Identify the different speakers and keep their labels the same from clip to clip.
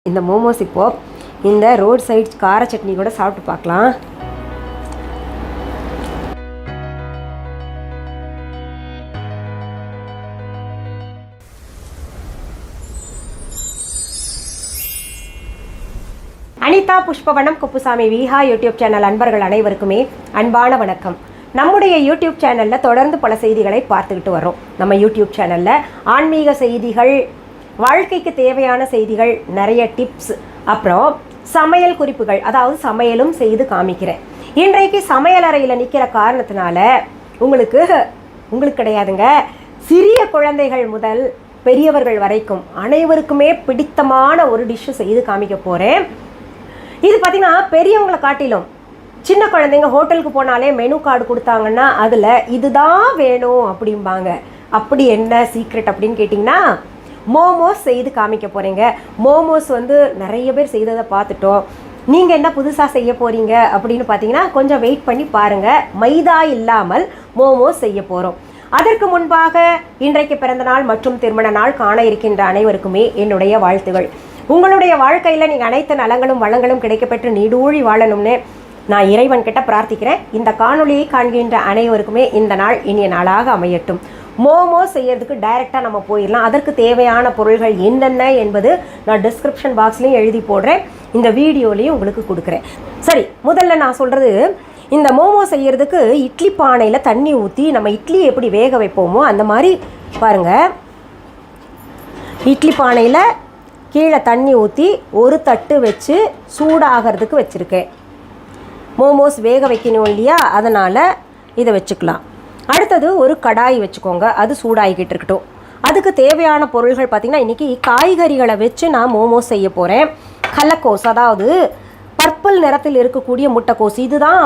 Speaker 1: இந்த மோமோஸ் இப்போது இந்த ரோட் சைட் கார சட்னி கூட சாப்பிட்டு பார்க்கலாம். அனிதா குப்புசாமி விஹா யூடியூப் சேனல் அன்பர்கள் அனைவருக்குமே அன்பான வணக்கம். நம்முடைய யூடியூப் சேனலில் தொடர்ந்து பல செய்திகளை பார்த்துக்கிட்டு வரோம். நம்ம யூடியூப் சேனலில் ஆன்மீக செய்திகள், வாழ்க்கைக்கு தேவையான செய்திகள், நிறைய டிப்ஸ், அப்புறம் சமையல் குறிப்புகள், அதாவது சமையலும் செய்து காமிக்கிறேன். இன்றைக்கு சமையல் அறையில் நிற்கிற காரணத்தினால உங்களுக்கு கிடையாதுங்க, சிறிய குழந்தைகள் முதல் பெரியவர்கள் வரைக்கும் அனைவருக்குமே பிடித்தமான ஒரு டிஷ்ஷு செய்து காமிக்க போகிறேன். இது பார்த்திங்கன்னா பெரியவங்களை காட்டிலும் சின்ன குழந்தைங்க ஹோட்டலுக்கு போனாலே மெனு கார்டு கொடுத்தாங்கன்னா அதில் இதுதான் வேணும் அப்படிம்பாங்க. அப்படி என்ன சீக்ரெட் அப்படின்னு கேட்டிங்கன்னா, மோமோஸ் செய்து காமிக்க போகிறீங்க. மோமோஸ் நிறைய பேர் செய்ததை பார்த்துட்டோம். நீங்கள் என்ன புதுசாக செய்ய போகிறீங்க அப்படின்னு பார்த்தீங்கன்னா கொஞ்சம் வெயிட் பண்ணி பாருங்கள். மைதா இல்லாமல் மோமோஸ் செய்ய போகிறோம். அதற்கு முன்பாக இன்றைக்கு பிறந்தநாள் மற்றும் திருமண நாள் காண இருக்கின்ற அனைவருக்குமே என்னுடைய வாழ்த்துகள். உங்களுடைய வாழ்க்கையில் நீங்கள் அனைத்து நலங்களும் வளங்களும் கிடைக்கப்பெற்று நீடூழி வாழணும்னு நான் இறைவன் கிட்ட பிரார்த்திக்கிறேன். இந்த காணொலியை காண்கின்ற அனைவருக்குமே இந்த நாள் இனிய நாளாக அமையட்டும். மோமோஸ் செய்யறதுக்கு டைரெக்டாக நம்ம போயிடலாம். அதற்கு தேவையான பொருள்கள் என்னென்ன என்பது நான் டிஸ்கிரிப்ஷன் பாக்ஸ்லையும் எழுதி போடுறேன், இந்த வீடியோலையும் உங்களுக்கு கொடுக்குறேன். சரி, முதல்ல நான் சொல்கிறது, இந்த மோமோ செய்யறதுக்கு இட்லி பானையில் தண்ணி ஊற்றி நம்ம இட்லி எப்படி வேக வைப்போமோ அந்த மாதிரி பாருங்கள். இட்லி பானையில் கீழே தண்ணி ஊற்றி ஒரு தட்டு வச்சு சூடாகிறதுக்கு வச்சுருக்கேன். மோமோஸ் வேக வைக்கணும் இல்லையா, அதனால் இதை வச்சுக்கலாம். அடுத்தது ஒரு கடாய் வச்சுக்கோங்க, அது சூடாகிக்கிட்டு இருக்கட்டும். அதுக்கு தேவையான பொருள்கள் பார்த்திங்கன்னா, இன்றைக்கி காய்கறிகளை வச்சு நான் மோமோஸ் செய்ய போகிறேன். கல்லக்கோஸ், அதாவது பர்பிள் நிறத்தில் இருக்கக்கூடிய முட்டைக்கோஸ், இதுதான்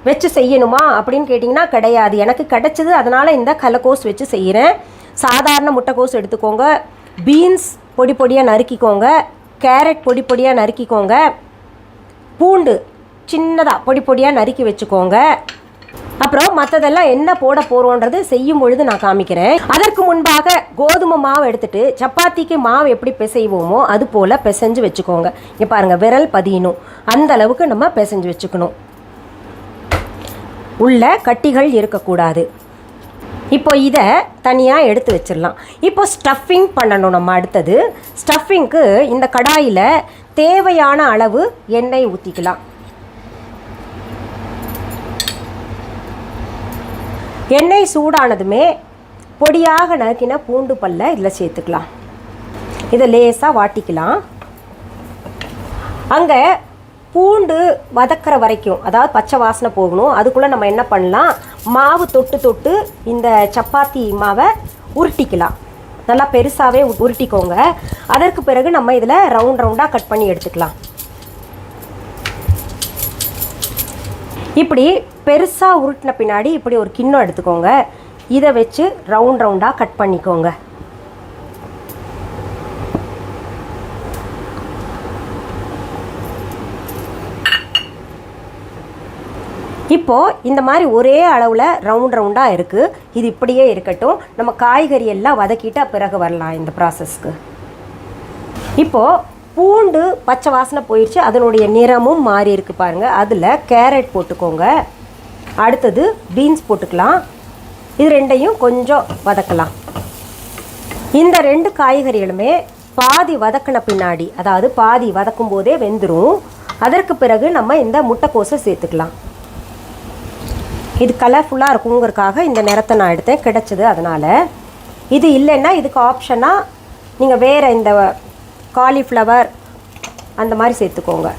Speaker 1: வச்சு செய்யணுமா அப்படின்னு கேட்டிங்கன்னா கிடையாது. எனக்கு கிடைச்சது, அதனால் இந்த கல்லக்கோஸ் வச்சு செய்கிறேன். சாதாரண முட்டைக்கோஸ் எடுத்துக்கோங்க. பீன்ஸ் பொடி பொடியாக நறுக்கிக்கோங்க. கேரட் பொடி பொடியாக நறுக்கிக்கோங்க. பூண்டு சின்னதாக பொடி பொடியாக நறுக்கி வச்சுக்கோங்க. அப்புறம் மற்றதெல்லாம் என்ன போட போகிறோன்றது செய்யும் பொழுது நான் காமிக்கிறேன். அதற்கு முன்பாக கோதுமை மாவு எடுத்துகிட்டு சப்பாத்திக்கு மாவு எப்படி பிசைவோமோ அது போல் பிசைஞ்சு வச்சுக்கோங்க. இங்கே பாருங்கள், விரல் பதியணும், அந்த அளவுக்கு நம்ம பிசைஞ்சு வச்சுக்கணும். உள்ள கட்டிகள் இருக்கக்கூடாது. இப்போ இதை தனியாக எடுத்து வச்சிடலாம். இப்போ ஸ்டஃபிங் பண்ணணும் நம்ம. அடுத்தது ஸ்டஃபிங்க்கு இந்த கடாயில் தேவையான அளவு எண்ணெய் ஊற்றிக்கலாம். எண்ணெய் சூடானதுமே பொடியாக நறுக்கின பூண்டு பல்லை இதில் சேர்த்துக்கலாம். இதை லேசாக வாட்டிக்கலாம். அங்கே பூண்டு வதக்கிற வரைக்கும், அதாவது பச்சை வாசனை போகணும், அதுக்குள்ளே நம்ம என்ன பண்ணலாம், மாவு தொட்டு இந்த சப்பாத்தி மாவை உருட்டிக்கலாம். நல்லா பெருசாகவே உருட்டிக்கோங்க. அதற்கு பிறகு நம்ம இதில் ரவுண்டாக கட் பண்ணி எடுத்துக்கலாம். இப்படி பெருசாக உருட்டின பின்னாடி இப்படி ஒரு கிண்ணம் எடுத்துக்கோங்க. இதை வச்சு ரவுண்டாக கட் பண்ணிக்கோங்க. இப்போது இந்த மாதிரி ஒரே அளவில் ரவுண்டாக இருக்குது. இது இப்படியே இருக்கட்டும். நம்ம காய்கறி எல்லாம் வதக்கிட்டு பிறகு வரலாம் இந்த ப்ராசஸ்க்கு. இப்போது பூண்டு பச்சை வாசனை போயிடுச்சு, அதனுடைய நிறமும் மாறி இருக்குது பாருங்கள். அதில் கேரட் போட்டுக்கோங்க. அடுத்தது பீன்ஸ் போட்டுக்கலாம். இது ரெண்டையும் கொஞ்சம் வதக்கலாம். இந்த ரெண்டு காய்கறிகளுமே பாதி வதக்கின பின்னாடி, அதாவது பாதி வதக்கும் போதே வெந்துடும். அதற்கு பிறகு நம்ம இந்த முட்டைக்கோஸை சேர்த்துக்கலாம். இது கலர்ஃபுல்லாக இருக்குங்கிறதுக்காக இந்த நிறத்தை நான் எடுத்தேன், கிடச்சிது அதனால். இது இல்லைன்னா இதுக்கு ஆப்ஷனாக நீங்கள் வேறு இந்த காலிஃப்ளவர் அந்த மாதிரி சேர்த்துக்கோங்க.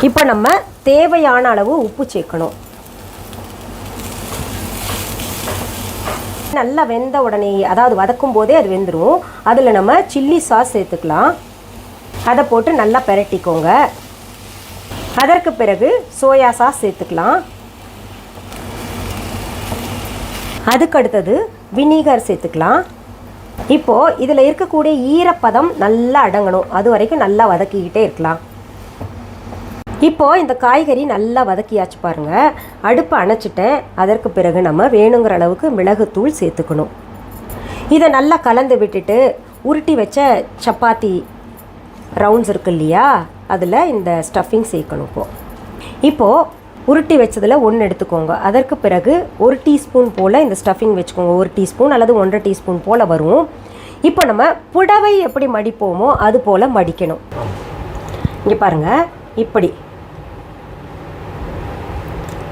Speaker 1: இப்போ நம்ம தேவையான அளவு உப்பு சேர்க்கணும். நல்லா வெந்த உடனே, அதாவது வதக்கும் போதே அது வெந்துடும். அதில் நம்ம சில்லி சாஸ் சேர்த்துக்கலாம். அதை போட்டு நல்லா பெரட்டிக்கோங்க. அதற்கு பிறகு சோயா சாஸ் சேர்த்துக்கலாம். அதுக்கு அடுத்தது வினிகர் சேர்த்துக்கலாம். இப்போது இதில் இருக்கக்கூடிய ஈரப்பதம் நல்லா அடங்கணும், அது வரைக்கும் நல்லா வதக்கிக்கிட்டே இருக்கலாம். இப்போது இந்த காய்கறி நல்லா வதக்கியாச்சு பாருங்கள். அடுப்பை அணைச்சிட்டேன். அதற்கு பிறகு நம்ம வேணுங்கிற அளவுக்கு மிளகுத்தூள் சேர்த்துக்கணும். இதை நல்லா கலந்து விட்டுட்டு உருட்டி வச்ச சப்பாத்தி ரவுண்ட்ஸ் இருக்கு இல்லையா, அதில் இந்த ஸ்டஃபிங் சேர்க்கணும். இப்போது உருட்டி வச்சதில் ஒன்று எடுத்துக்கோங்க. அதற்கு பிறகு 1 டீஸ்பூன் போல் இந்த ஸ்டஃபிங் வச்சுக்கோங்க. 1 டீஸ்பூன் அல்லது 1.5 டீஸ்பூன் போல் வரும். இப்போ நம்ம புடவை எப்படி மடிப்போமோ அது போல் மடிக்கணும். இங்கே பாருங்கள், இப்படி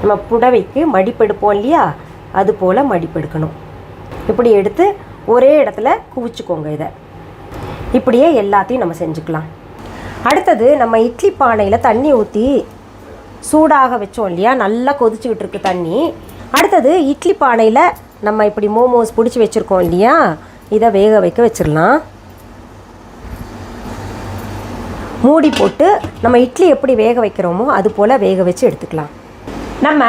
Speaker 1: நம்ம புடவைக்கு மடிப்பெடுப்போம் இல்லையா, அது போல் மடிப்பெடுக்கணும். இப்படி எடுத்து ஒரே இடத்துல குவிச்சுக்கோங்க. இதை இப்படியே எல்லாத்தையும் நம்ம செஞ்சுக்கலாம். அடுத்தது நம்ம இட்லி பானையில் தண்ணி ஊற்றி சூடாக வச்சோம் இல்லையா, நல்லா கொதிச்சுக்கிட்டு இருக்கு தண்ணி. அடுத்தது இட்லி பானையில் நம்ம இப்படி மோமோஸ் பிடிச்சி வச்சுருக்கோம் இல்லையா, இதை வேக வைக்க வச்சிடலாம். மூடி போட்டு நம்ம இட்லி எப்படி வேக வைக்கிறோமோ அது போல் வேக வச்சு எடுத்துக்கலாம். நம்ம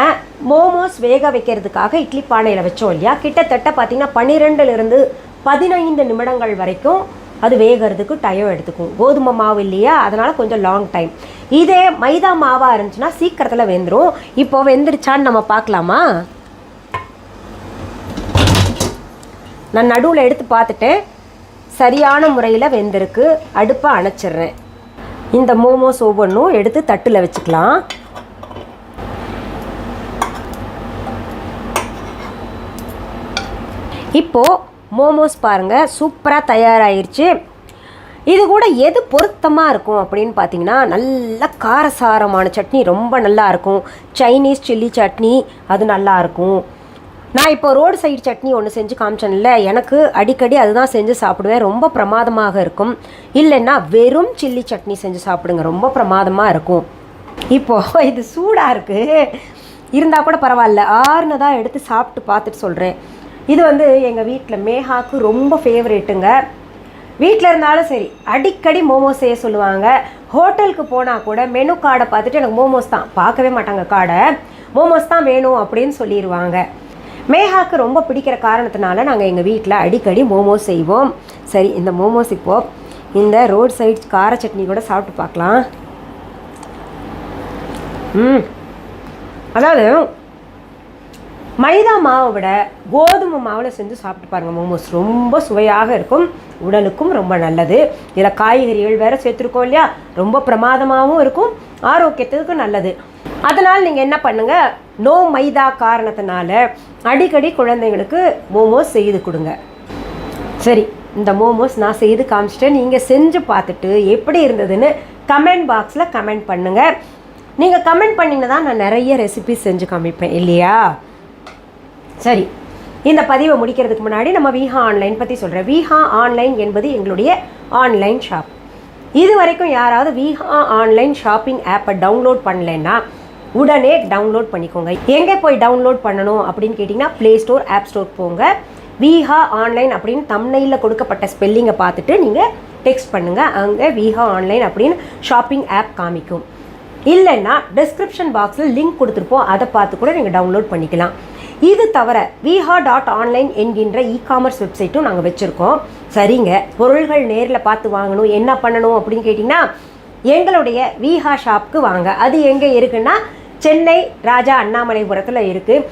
Speaker 1: மோமோஸ் வேக வைக்கிறதுக்காக இட்லி பானையில் வச்சோம் இல்லையா, கிட்டத்தட்ட பார்த்திங்கன்னா 12லிருந்து 15 நிமிடங்கள் வரைக்கும் அது வேகிறதுக்கு டைம் எடுத்துக்கும். கோதுமை மாவு இல்லையா, அதனால் கொஞ்சம் லாங் டைம். இதே மைதா மாவாக இருந்துச்சுன்னா சீக்கிரத்தில் வெந்துடும். இப்போ வெந்துருச்சான்னு நம்ம பார்க்கலாமா? நான் நடுவில் எடுத்து பார்த்துட்டேன், சரியான முறையில் வெந்திருக்கு. அடுப்பை அணைச்சிட்றேன். இந்த மோமோஸ் ஒவ்வொன்றும் எடுத்து தட்டில் வச்சுக்கலாம். இப்போது மோமோஸ் பாருங்கள் சூப்பராக தயாராகிருச்சு. இது கூட எது பொருத்தமாக இருக்கும் அப்படின்னு பார்த்தீங்கன்னா, நல்ல காரசாரமான சட்னி ரொம்ப நல்லாயிருக்கும். சைனீஸ் சில்லி சட்னி அது நல்லாயிருக்கும். நான் இப்போ ரோடு சைடு சட்னி ஒன்று செஞ்சு காமிச்சேன்ல, எனக்கு அடிக்கடி அதுதான் செஞ்சு சாப்பிடுவேன். ரொம்ப பிரமாதமாக இருக்கும். இல்லைன்னா வெறும் சில்லி சட்னி செஞ்சு சாப்பிடுங்க, ரொம்ப பிரமாதமாக இருக்கும். இப்போது இது சூடாக இருக்குது, இருந்தால் கூட பரவாயில்ல, ஆறுனதாக எடுத்து சாப்பிட்டு பார்த்துட்டு சொல்கிறேன். இது எங்கள் வீட்டில் மேகாவுக்கு ரொம்ப ஃபேவரேட்டுங்க. வீட்டில் இருந்தாலும் சரி அடிக்கடி மோமோஸ் செய்ய சொல்லுவாங்க. ஹோட்டலுக்கு போனால் கூட மெனு கார்டை பார்த்துட்டு எனக்கு மோமோஸ் தான், பார்க்கவே மாட்டாங்க கார்டை, மோமோஸ் தான் வேணும் அப்படின்னு சொல்லிடுவாங்க. மேகாவுக்கு ரொம்ப பிடிக்கிற காரணத்தினால நாங்கள் எங்கள் வீட்டில் அடிக்கடி மோமோஸ் செய்வோம். சரி, இந்த மோமோஸ் இப்போது இந்த ரோட் சைட் கார சட்னி கூட சாப்பிட்டு பார்க்கலாம். அதாவது மைதா மாவை விட கோதுமை மாவில் செஞ்சு சாப்பிட்டு பாருங்கள். மோமோஸ் ரொம்ப சுவையாக இருக்கும், உடலுக்கும் ரொம்ப நல்லது. இதில் காய்கறிகள் வேறு சேர்த்துருக்கோம் இல்லையா, ரொம்ப பிரமாதமாகவும் இருக்கும், ஆரோக்கியத்துக்கும் நல்லது. அதனால் நீங்கள் என்ன பண்ணுங்கள், நோ மைதா காரணத்தினால அடிக்கடி குழந்தைங்களுக்கு மோமோஸ் செய்து கொடுங்க. சரி, இந்த மோமோஸ் நான் செய்து காமிச்சிட்டேன். நீங்கள் செஞ்சு பார்த்துட்டு எப்படி இருந்ததுன்னு கமெண்ட் பாக்ஸில் கமெண்ட் பண்ணுங்கள். நீங்கள் கமெண்ட் பண்ணிங்கன்னா தான் நான் நிறைய ரெசிபிஸ் செஞ்சு காமிப்பேன் இல்லையா? சரி, இந்த பதிவை முடிக்கிறதுக்கு முன்னாடி நம்ம விஹா ஆன்லைன் பற்றி சொல்கிறேன். விஹா ஆன்லைன் என்பது எங்களுடைய ஆன்லைன் ஷாப். இது வரைக்கும் யாராவது விஹா ஆன்லைன் ஷாப்பிங் ஆப்பை டவுன்லோட் பண்ணலைன்னா உடனே டவுன்லோட் பண்ணிக்கோங்க. எங்கே போய் டவுன்லோட் பண்ணணும் அப்படின்னு கேட்டிங்கன்னா, ப்ளே ஸ்டோர், ஆப் ஸ்டோர் போங்க. விஹா ஆன்லைன் அப்படின்னு தம்ப்நெயிலில் கொடுக்கப்பட்ட ஸ்பெல்லிங்கை பார்த்துட்டு நீங்கள் டெக்ஸ்ட் பண்ணுங்கள். அங்கே விஹா ஆன்லைன் அப்படின்னு ஷாப்பிங் ஆப் காமிக்கும். இல்லைன்னா டிஸ்கிரிப்ஷன் பாக்ஸில் லிங்க் கொடுத்துருப்போம், அதை பார்த்து கூட நீங்கள் டவுன்லோட் பண்ணிக்கலாம். இது தவிர viha.online என்கின்ற இ-காமர்ஸ் வெப்சைட்டும் நாங்கள் வச்சுருக்கோம். சரிங்க, பொருள்கள் நேரில் பார்த்து வாங்கணும், என்ன பண்ணணும் அப்படின்னு கேட்டிங்கன்னா, எங்களுடைய விஹா ஷாப்புக்கு வாங்க. அது எங்கே இருக்குன்னா, சென்னை ராஜா அண்ணாமலைபுரத்தில் இருக்குது.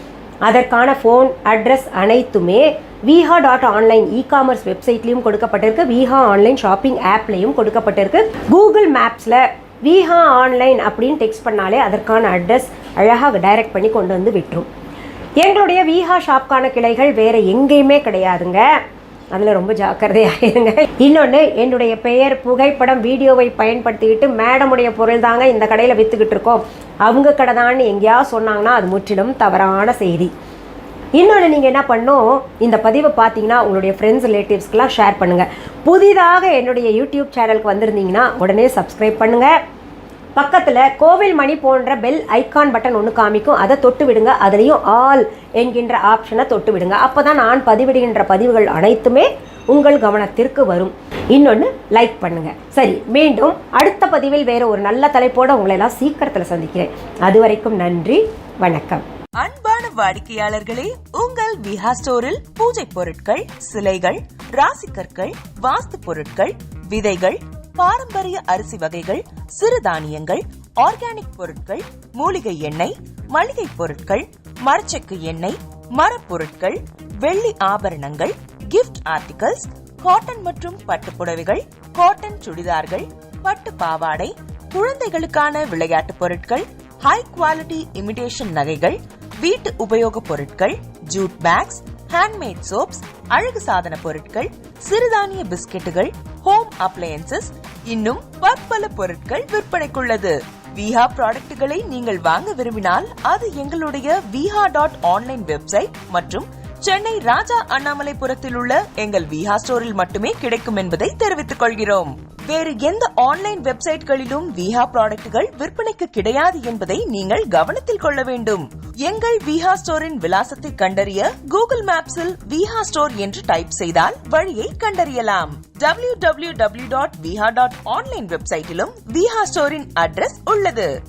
Speaker 1: அதற்கான ஃபோன் அட்ரஸ் அனைத்துமே viha.online இ-காமர்ஸ் வெப்சைட்லேயும் கொடுக்கப்பட்டிருக்கு, விஹா ஆன்லைன் ஷாப்பிங் ஆப்லேயும் கொடுக்கப்பட்டிருக்கு. கூகுள் மேப்ஸில் விஹா ஆன்லைன் அப்படின்னு டெக்ஸ்ட் பண்ணாலே அதற்கான அட்ரஸ் அழகாக டைரக்ட் பண்ணி கொண்டு வந்து விட்டுரும். எங்களுடைய விஹா ஷாப்கான கிளைகள் வேறு எங்கேயுமே கிடையாதுங்க, அதில் ரொம்ப ஜாக்கிரதையாகிருங்க. இன்னொன்று, என்னுடைய பெயர், புகைப்படம், வீடியோவை பயன்படுத்திக்கிட்டு மேடமுடைய பொருள் தாங்க இந்த கடையில் விற்றுக்கிட்டு இருக்கோம், அவங்க கடை தான் எங்கேயாவது சொன்னாங்கன்னா அது முற்றிலும் தவறான செய்தி. இன்னொன்று, நீங்கள் என்ன பண்ணணும், இந்த பதிவை பார்த்தீங்கன்னா உங்களுடைய ஃப்ரெண்ட்ஸ் ரிலேட்டிவ்ஸ்க்கெலாம் ஷேர் பண்ணுங்கள். புதிதாக என்னுடைய யூடியூப் சேனலுக்கு வந்திருந்தீங்கன்னா உடனே சப்ஸ்கிரைப் பண்ணுங்கள். பக்கத்தில் கோவில் மணி போன்ற பெல் ஐக்கான் பட்டன் ஒன்று காமிக்கும், அதை தொட்டு விடுங்க. அதுலேயும் ஆல் என்கின்ற ஆப்ஷனை தொட்டு விடுங்க. அப்போ தான் நான் பதிவிடுகின்ற பதிவுகள் அனைத்துமே உங்கள் கவனத்திற்கு வரும். இன்னொன்று, லைக் பண்ணுங்கள். சரி, மீண்டும் அடுத்த பதிவில் வேறு ஒரு நல்ல தலைப்போடு உங்களை எல்லாம் சீக்கிரத்தில் சந்திக்கிறேன். அது வரைக்கும் நன்றி, வணக்கம்.
Speaker 2: அன்பான வாடிக்கையாளர்களே, உங்கள் விஹா ஸ்டோரில் பூஜை பொருட்கள், சிலைகள், ராசிக்கற்கள், வாஸ்து பொருட்கள், விதைகள், பாரம்பரிய அரிசி வகைகள், சிறுதானியங்கள், ஆர்கானிக் பொருட்கள், மூலிகை எண்ணெய், மளிகை பொருட்கள், மரச்செக்கு எண்ணெய், மரப்பொருட்கள், வெள்ளி ஆபரணங்கள், கிஃப்ட் ஆர்டிகல்ஸ், காட்டன் மற்றும் பட்டுப்புடவைகள், காட்டன் சுடிதார்கள், பட்டு பாவாடை, குழந்தைகளுக்கான விளையாட்டு பொருட்கள், ஹை குவாலிட்டி இமிடேஷன் நகைகள், வீட்டு உபயோக பொருட்கள், ஜூட் பேக்ஸ், ஹேண்ட்மேட் சோப்ஸ், அழகு சாதன பொருட்கள், சிறுதானிய பிஸ்கெட்டுகள், ஹோம் அப்ளையன்சஸ், இன்னும் பற்பல பொருட்கள் விற்பனைக்குள்ளது. விஹா ப்ராடக்ட்களை நீங்கள் வாங்க விரும்பினால் அது எங்களுடைய viha.online வெப்சைட் மற்றும் சென்னை ராஜா அண்ணாமலைபுரத்தில் உள்ள எங்கள் விஹா ஸ்டோரில் மட்டுமே கிடைக்கும் என்பதை தெரிவித்துக் கொள்கிறோம். வேறு எந்த ஆன்லைன் வெப்சைட்களிலும் விஹா ப்ராடக்ட்கள் விற்பனைக்கு கிடையாது என்பதை நீங்கள் கவனத்தில் கொள்ள வேண்டும். எங்கள் விஹா ஸ்டோரின் விலாசத்தை கண்டறிய கூகுள் மேப்ஸில் விஹா ஸ்டோர் என்று டைப் செய்தால் வழியை கண்டறியலாம். www.viha.online வெப்சைட்டிலும் விஹா ஸ்டோரின் அட்ரஸ் உள்ளது.